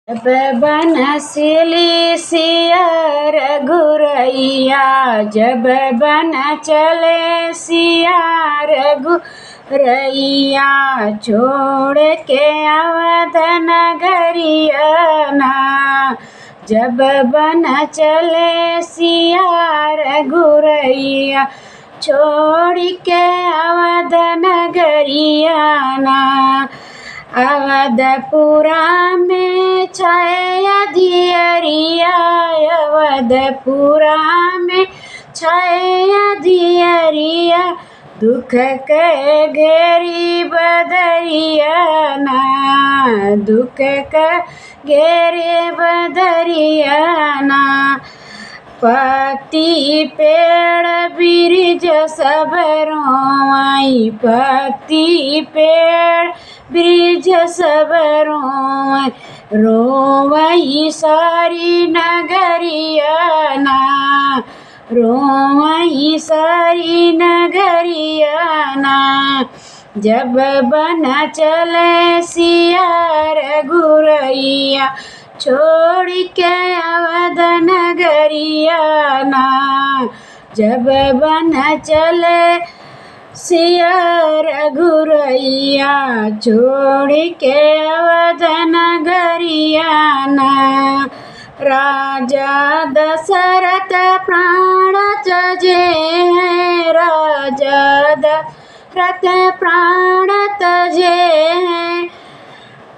जब बनसिली सिया रघुरैया, जब बन चले सिया रघुरैया, छोड़ के अवध नगरिया ना। जब बन चले सिया रघुरैया, छोड़ के अवध नगरिया ना। अवधपुरा में छाया दियरिया, अवधपुरा में छाया दियरिया, दुख के घेरी बदरिया ना। दुख के घेरे बदरिया ना। पत्ती पेड़ बिरिज सब रोई, पत्ती पेड़ ब्रिज सब रोई, रोवई सारी नगरिया ना। रोवई सारी नगरिया ना। जब बन चले सिया रघुरैया, छोड़ के अवध नगरिया ना। जब बन चले सिया रघुरैया, छोड़ के अवध नगरिया ना। राजा दशरथ प्राण तजे हैं, राजा दशरथ प्राण तजे हैं,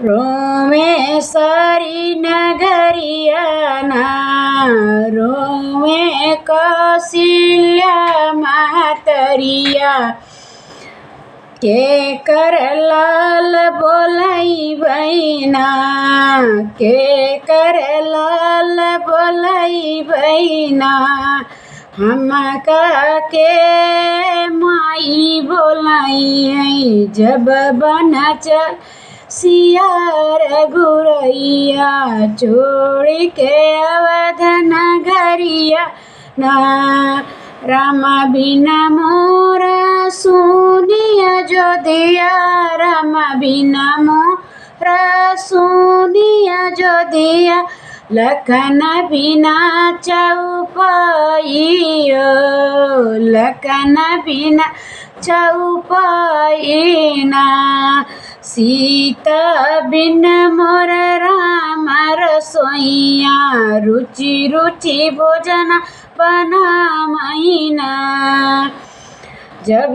रोवे सारी नगरिया ना। रोवे कौशल्या महतरिया, के कर लाल बोलाई बहिना, के कर लाल बोलाई बहिना, हम का के माई बोलाई है। जब बन चल सिया रघुरैया, छोड़ के अवध नगरिया ना। राम बिना मोर सुनिया जो दिया, राम बिना मोर सुनिया जो दिया, लखन बिना चौपाइयो, लखन बिना चौपाई ना। सीता बिन मोर राम रसोइया, रुचि रुचि भोजन बनामैना। जब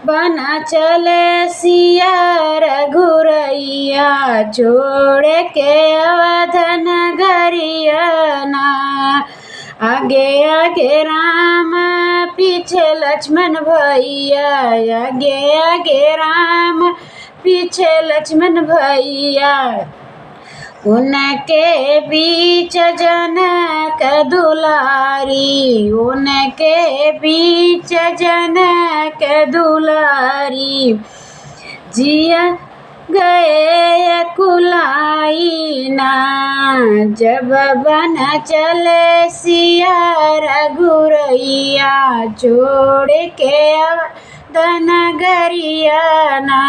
बन चले सिया रघुरैया, छोड़ के अवध नगरिया ना। आगे आगे राम पीछे लक्ष्मण भैया, आगे आगे राम पीछे लक्ष्मण भैया, उनके बीच जनक दुलारी, उनके बीच जनक दुलारी, जिया गए कुलाई ना। जब बन चले सिया रघुरैया, छोड़ के अवध नगरिया ना।